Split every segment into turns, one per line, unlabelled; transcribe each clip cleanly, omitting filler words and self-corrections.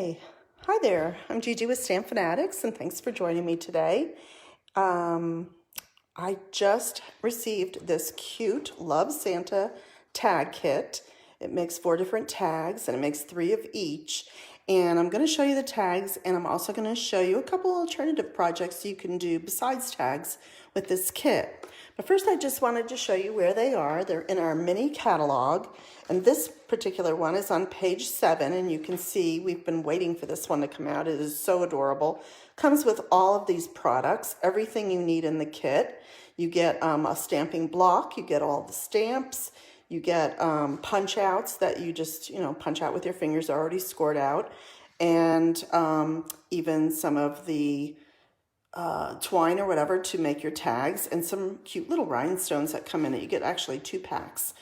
Okay, hi there. I'm Gigi with StampFUNatics, and thanks for joining me today. I just received this cute Love Santa tag kit. It makes 4 different tags, and it makes 3 of each. And I'm going to show you the tags, and I'm also going to show you a couple alternative projects you can do besides tags with this kit. But first, I just wanted to show you where they are. They're in our mini catalog, and this particular one is on page 7, and you can see we've been waiting for this one to come out. It is so adorable. Comes with all of these products, everything you need in the kit. You get a stamping block, you get all the stamps, you get punch outs that you just, punch out with your fingers already scored out, and even some of the twine or whatever to make your tags, and some cute little rhinestones that come in it. You get actually 2 packs.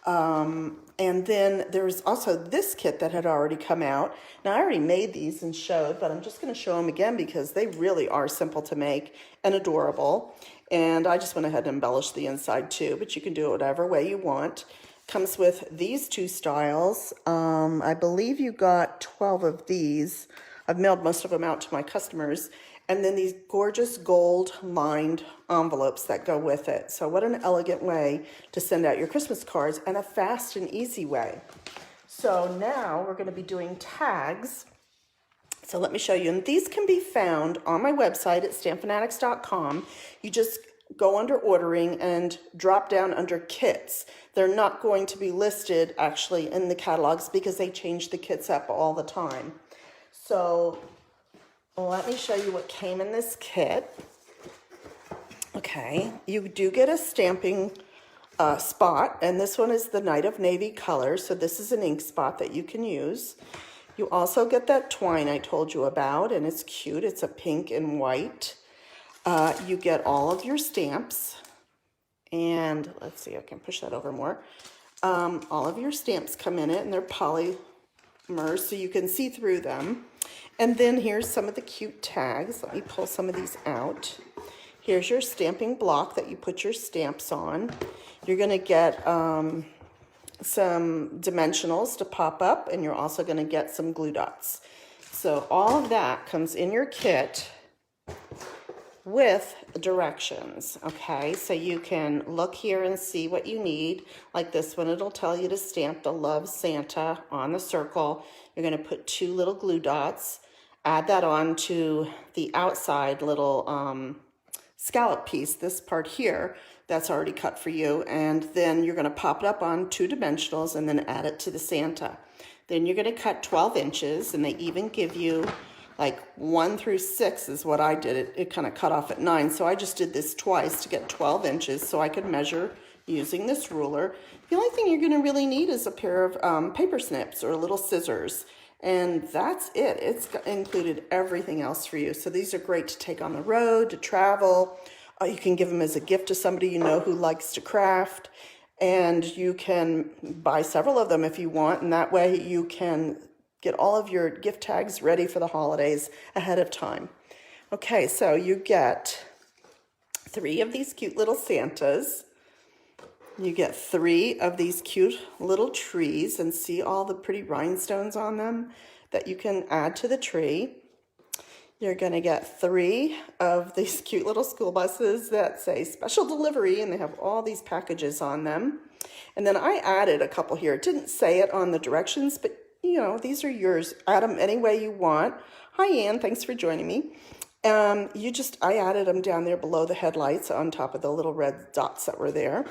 And then there's also this kit that had already come out. Now, I already made these and showed, but I'm just going to show them again because they really are simple to make and adorable. And I just went ahead and embellished the inside too, but you can do it whatever way you want. Comes with these 2 styles. I believe you got 12 of these. I've mailed most of them out to my customers. And then these gorgeous gold lined envelopes that go with it. So what an elegant way to send out your Christmas cards, and a fast and easy way. So now we're going to be doing tags. So let me show you. And these can be found on my website at StampFUNatics.com. You just go under ordering and drop down under kits. They're not going to be listed actually in the catalogs because they change the kits up all the time. So let me show you what came in this kit. Okay, you do get a stamping spot, and this one is the Night of Navy color, so this is an ink spot that you can use. You also get that twine I told you about, and it's cute. It's a pink and white. You get all of your stamps, and let's see, I can push that over more. All of your stamps come in it, and they're polymer, so you can see through them. And then here's some of the cute tags. Let me pull some of these out. Here's your stamping block that you put your stamps on. You're going to get some dimensionals to pop up, and you're also going to get some glue dots. So all of that comes in your kit with directions, okay? So you can look here and see what you need. Like this one, it'll tell you to stamp the Love Santa on the circle. You're going to put 2 little glue dots. Add that on to the outside little scallop piece, this part here, that's already cut for you. And then you're going to pop it up on 2 dimensionals and then add it to the Santa. Then you're going to cut 12 inches, and they even give you like 1 through 6 is what I did. It kind of cut off at 9, so I just did this twice to get 12 inches so I could measure using this ruler. The only thing you're going to really need is a pair of paper snips or little scissors. And that's it. It's included everything else for you. So these are great to take on the road, to travel. You can give them as a gift to somebody you know who likes to craft. And you can buy several of them if you want. And that way you can get all of your gift tags ready for the holidays ahead of time. Okay, so you get 3 of these cute little Santas. You get 3 of these cute little trees, and see all the pretty rhinestones on them that you can add to the tree. You're going to get 3 of these cute little school buses that say special delivery, and they have all these packages on them. And then I added a couple here. It didn't say it on the directions, but these are yours. Add them any way you want. Hi, Ann. Thanks for joining me. I added them down there below the headlights on top of the little red dots that were there.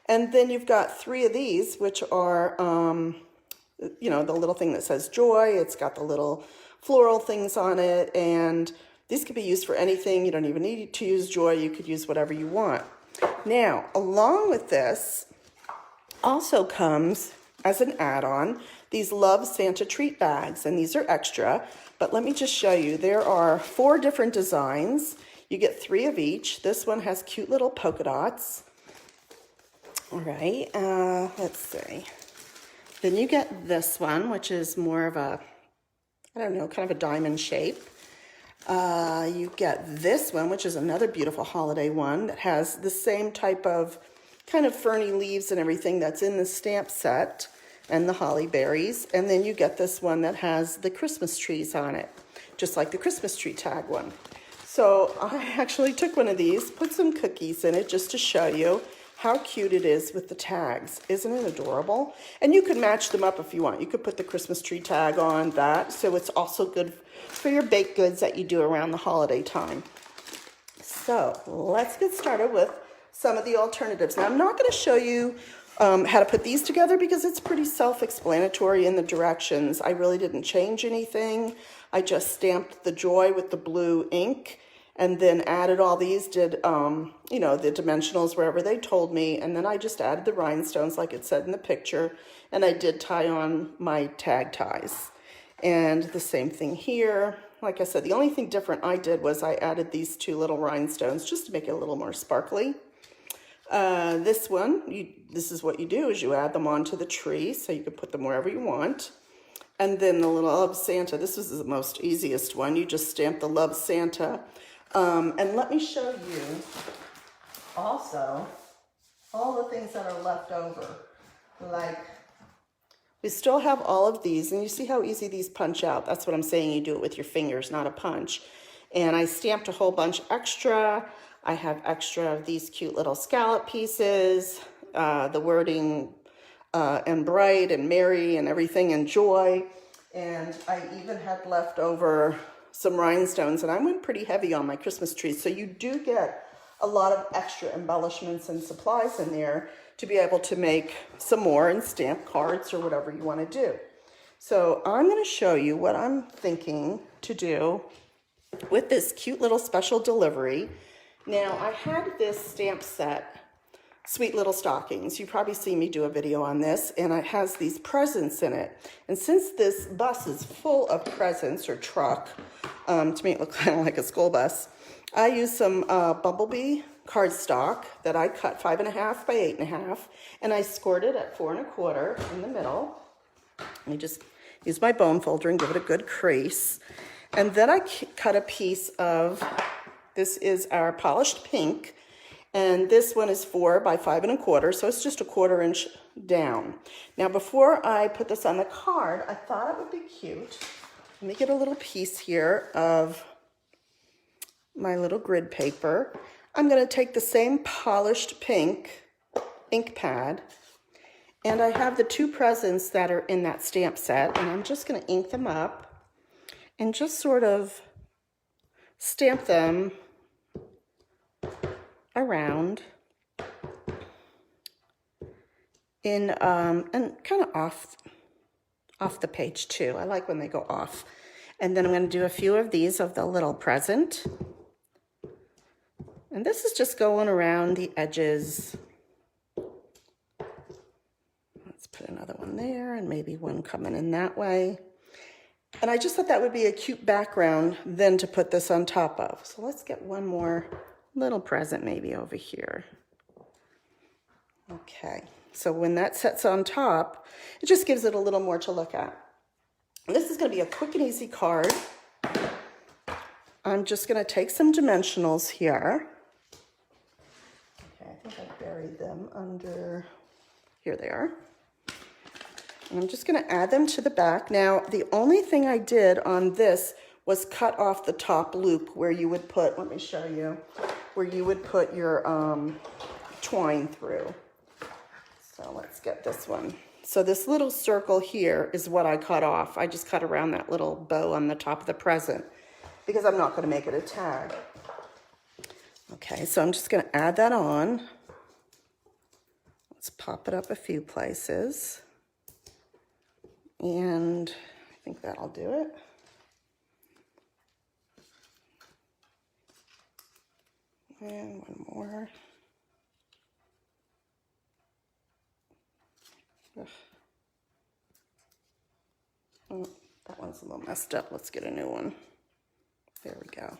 And then you've got 3 of these, which are, the little thing that says joy. It's got the little floral things on it. And these could be used for anything. You don't even need to use joy. You could use whatever you want. Now, along with this also comes, as an add-on, these Love Santa treat bags. And these are extra. But let me just show you. There are 4 different designs. You get 3 of each. This one has cute little polka dots. All right, let's see. Then you get this one, which is more of a, kind of a diamond shape. You get this one, which is another beautiful holiday one that has the same type of kind of ferny leaves and everything that's in the stamp set. and the holly berries. And then you get this one that has the Christmas trees on it, just like the Christmas tree tag one. So I actually took one of these, put some cookies in it just to show you how cute it is with the tags. Isn't it adorable? And you could match them up if you want. You could put the Christmas tree tag on that, so it's also good for your baked goods that you do around the holiday time. So let's get started with some of the alternatives. Now I'm not going to show you how to put these together because it's pretty self-explanatory in the directions. I really didn't change anything. I just stamped the joy with the blue ink and then added all these, did, you know, the dimensionals wherever they told me. And then I just added the rhinestones like it said in the picture. And I did tie on my tag ties. And the same thing here. Like I said, the only thing different I did was I added these two little rhinestones just to make it a little more sparkly. This one, this is what you do, is you add them onto the tree, so you can put them wherever you want. And then the little Love Santa, this was the most easiest one. You just stamp the Love Santa. And let me show you also all the things that are left over. Like, we still have all of these, and you see how easy these punch out. That's what I'm saying, you do it with your fingers, not a punch. And I stamped a whole bunch extra. I have extra of these cute little scallop pieces, the wording and bright and merry and everything and joy. And I even had left over some rhinestones, and I went pretty heavy on my Christmas trees. So you do get a lot of extra embellishments and supplies in there to be able to make some more and stamp cards or whatever you want to do. So I'm going to show you what I'm thinking to do with this cute little special delivery. Now, I had this stamp set, Sweet Little Stockings. You've probably seen me do a video on this, and it has these presents in it. And since this bus is full of presents, or truck, to make it look kind of like a school bus, I used some Bumblebee cardstock that I cut 5.5 by 8.5, and I scored it at 4 1/4 in the middle. I just use my bone folder and give it a good crease. And then I cut a piece of, this is our polished pink, and this one is 4 by 5 1/4, so it's just a 1/4 inch down. Now, before I put this on the card, I thought it would be cute. Let me get a little piece here of my little grid paper. I'm going to take the same polished pink ink pad, and I have the two presents that are in that stamp set, and I'm just going to ink them up and just sort of stamp them around in and kind of off the page too. I like when they go off. And then I'm going to do a few of these of the little present. And this is just going around the edges. Let's put another one there and maybe one coming in that way. And I just thought that would be a cute background then to put this on top of. So let's get one more little present maybe over here. Okay, so when that sets on top, it just gives it a little more to look at. And this is going to be a quick and easy card. I'm just going to take some dimensionals here. Okay, I think I buried them under, here they are. And I'm just going to add them to the back. Now, the only thing I did on this was cut off the top loop where you would put, let me show you, where you would put your twine through. So let's get this one. So this little circle here is what I cut off. I just cut around that little bow on the top of the present because I'm not going to make it a tag. Okay, so I'm just going to add that on. Let's pop it up a few places. And I think that'll do it. And one more. Ugh. Oh, that one's a little messed up. Let's get a new one. There we go.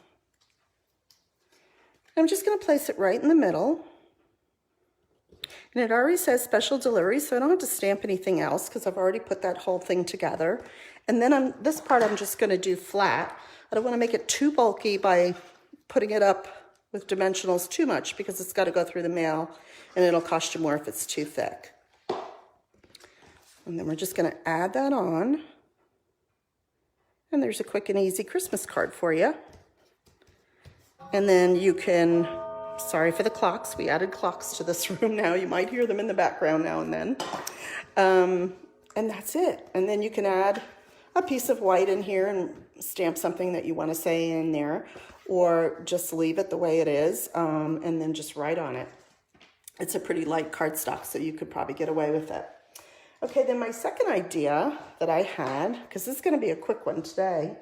I'm just going to place it right in the middle. And it already says special delivery, so I don't have to stamp anything else because I've already put that whole thing together. And then on this part, I'm just going to do flat. I don't want to make it too bulky by putting it up with dimensionals too much because it's got to go through the mail and it'll cost you more if it's too thick. And then we're just going to add that on. And there's a quick and easy Christmas card for you. And then you can, sorry for the clocks, we added clocks to this room now. You might hear them in the background now and then. And that's it. And then you can add a piece of white in here and stamp something that you want to say in there, or just leave it the way it is, and then just write on it. It's a pretty light cardstock, so you could probably get away with it. Okay, then my second idea that I had, because this is going to be a quick one today,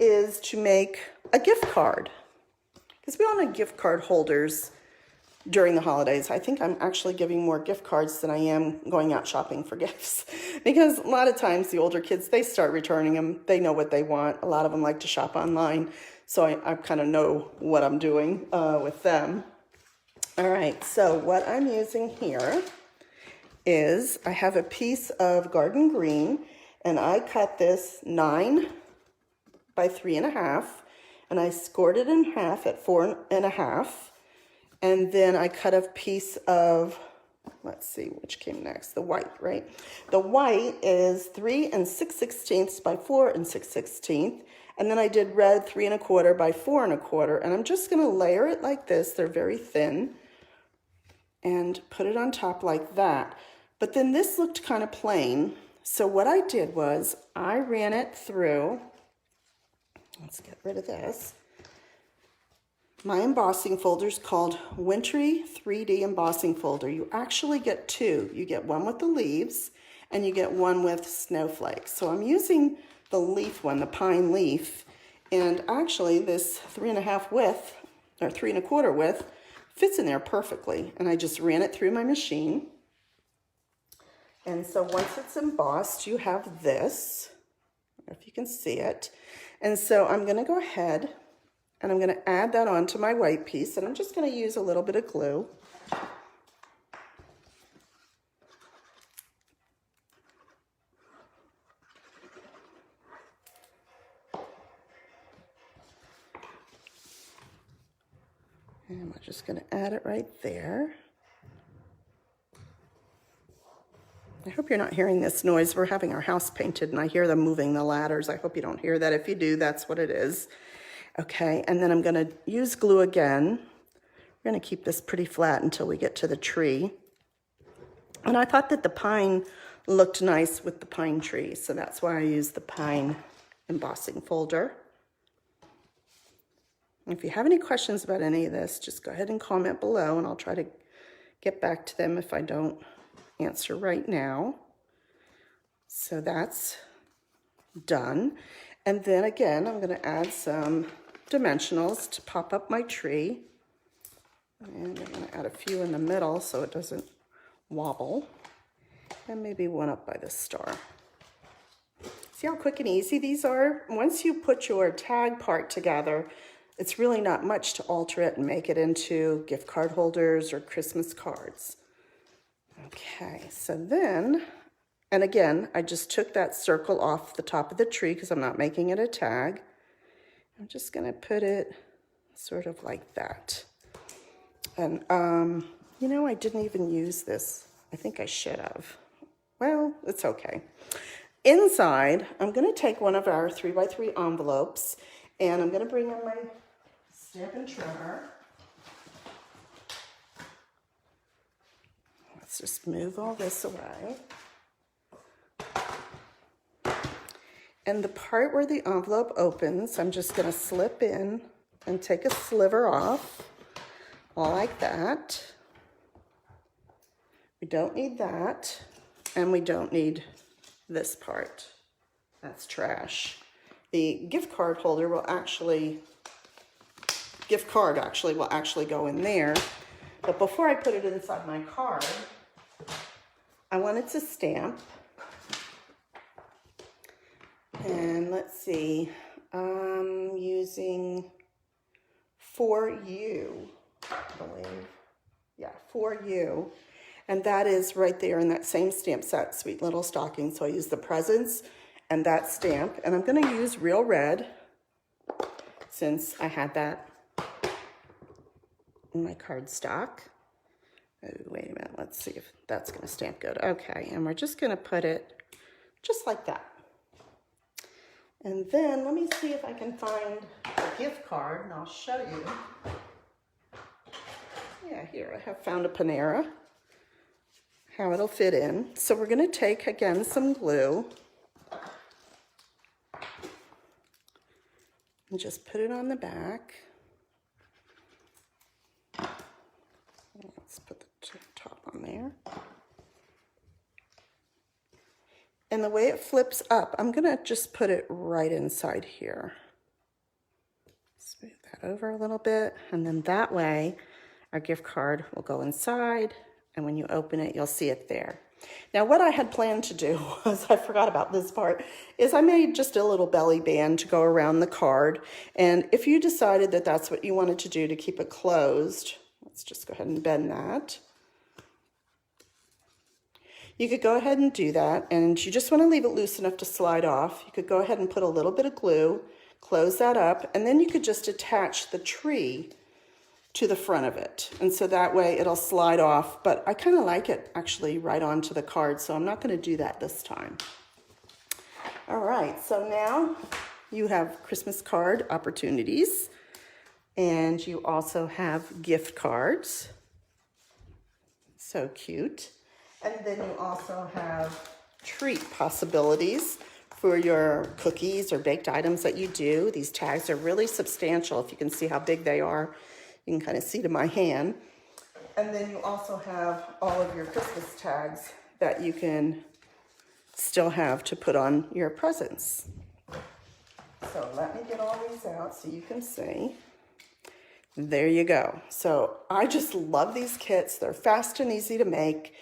is to make a gift card. Because we all need gift card holders during the holidays. I think I'm actually giving more gift cards than I am going out shopping for gifts. Because a lot of times the older kids, they start returning them. They know what they want. A lot of them like to shop online. So I kind of know what I'm doing with them. All right, so what I'm using here is I have a piece of garden green, and I cut this 9 by 3.5, and I scored it in half at 4.5. And then I cut a piece of, let's see, which came next, the white, right? The white is 3 6/16 by 4 6/16. And then I did red 3 1/4 by 4 1/4. And I'm just gonna layer it like this, they're very thin, and put it on top like that. But then this looked kind of plain. So what I did was I ran it through, let's get rid of this. My embossing folder is called Wintry 3D Embossing Folder. You actually get two. You get one with the leaves, and you get one with snowflakes. So I'm using the leaf one, the pine leaf, and actually this 3.5 width, or 3 1/4 width, fits in there perfectly. And I just ran it through my machine. And so once it's embossed, you have this, I don't know if you can see it. And so I'm gonna go ahead and I'm gonna add that onto my white piece, and I'm just gonna use a little bit of glue. And we're just gonna add it right there. I hope you're not hearing this noise. We're having our house painted and I hear them moving the ladders. I hope you don't hear that. If you do, that's what it is. Okay, and then I'm gonna use glue again. We're gonna keep this pretty flat until we get to the tree. And I thought that the pine looked nice with the pine tree, so that's why I used the pine embossing folder. If you have any questions about any of this, just go ahead and comment below and I'll try to get back to them if I don't answer right now. So that's done. And then again, I'm going to add some dimensionals to pop up my tree. And I'm going to add a few in the middle so it doesn't wobble. And maybe one up by the star. See how quick and easy these are? Once you put your tag part together, it's really not much to alter it and make it into gift card holders or Christmas cards. Okay, so then, and again, I just took that circle off the top of the tree because I'm not making it a tag. I'm just going to put it sort of like that. And, you know, I didn't even use this. I think I should have. Well, it's okay. Inside, I'm going to take one of our 3x3 envelopes, and I'm going to bring in my Stampin' Trimmer. Let's just move all this away. And the part where the envelope opens, I'm just going to slip in and take a sliver off, all like that. We don't need that, and we don't need this part. That's trash. The gift card holder will actually, will actually go in there. But before I put it inside my card, I wanted to stamp. And let's see, I'm using For You, I believe. Yeah, For You. And that is right there in that same stamp set, Sweet Little Stocking. So I use the presents and that stamp. And I'm going to use Real Red since I had that in my cardstock. Oh, wait a minute. Let's see if that's going to stamp good. Okay, and we're just going to put it just like that. And then let me see if I can find a gift card, and I'll show you. Yeah, here I have found a Panera, how it'll fit in. So we're going to take, again, some glue and just put it on the back. Let's put the top on there. And the way it flips up, I'm going to just put it right inside here. Smooth that over a little bit, and then that way our gift card will go inside, and when you open it, you'll see it there. Now, what I had planned to do was, I forgot about this part, is I made just a little belly band to go around the card. And if you decided that that's what you wanted to do to keep it closed, let's just go ahead and bend that. You could go ahead and do that, and you just want to leave it loose enough to slide off. You could go ahead and put a little bit of glue, close that up, and then you could just attach the tree to the front of it. And so that way it'll slide off, but I kind of like it actually right onto the card, so I'm not going to do that this time. All right, so now you have Christmas card opportunities, and you also have gift cards. So cute. And then you also have treat possibilities for your cookies or baked items that you do. These tags are really substantial. If you can see how big they are, you can kind of see to my hand. And then you also have all of your Christmas tags that you can still have to put on your presents. So let me get all these out so you can see. There you go. So I just love these kits. They're fast and easy to make.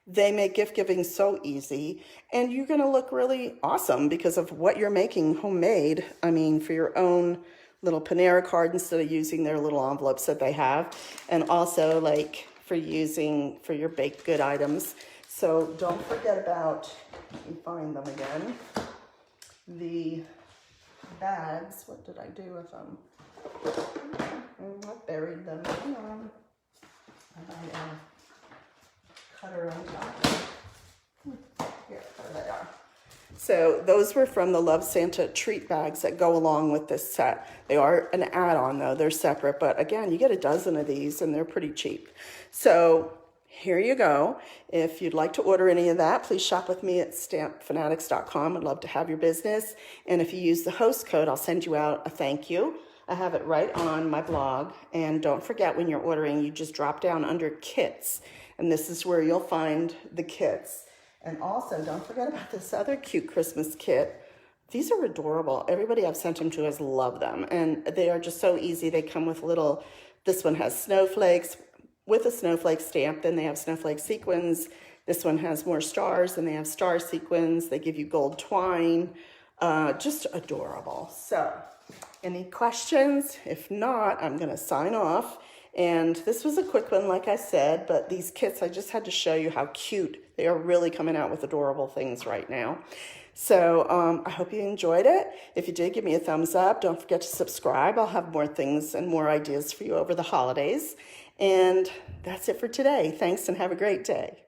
They make gift giving so easy, and you're going to look really awesome because of what you're making homemade. I mean, for your own little Panera card instead of using their little envelopes that they have, and also like for using for your baked good items. So don't forget about, let me find them again, the bags. What did I do with them? I buried them. Hang on. Cutter on top. Here, there they are. So those were from the Love Santa treat bags that go along with this set. They are an add-on though, they're separate, but again, you get a dozen of these and they're pretty cheap. So here you go. If you'd like to order any of that, please shop with me at StampFUNatics.com. I'd love to have your business. And if you use the host code, I'll send you out a thank you. I have it right on my blog. And don't forget, when you're ordering, you just drop down under kits. And this is where you'll find the kits. And also, don't forget about this other cute Christmas kit. These are adorable. Everybody I've sent them to has loved them. And they are just so easy. They come with little, this one has snowflakes with a snowflake stamp. Then they have snowflake sequins. This one has more stars, and they have star sequins. They give you gold twine. Just adorable. So, any questions? If not, I'm going to sign off. And this was a quick one, like I said, but these kits, I just had to show you how cute. They are really coming out with adorable things right now. So I hope you enjoyed it. If you did, give me a thumbs up. Don't forget to subscribe. I'll have more things and more ideas for you over the holidays. And that's it for today. Thanks and have a great day.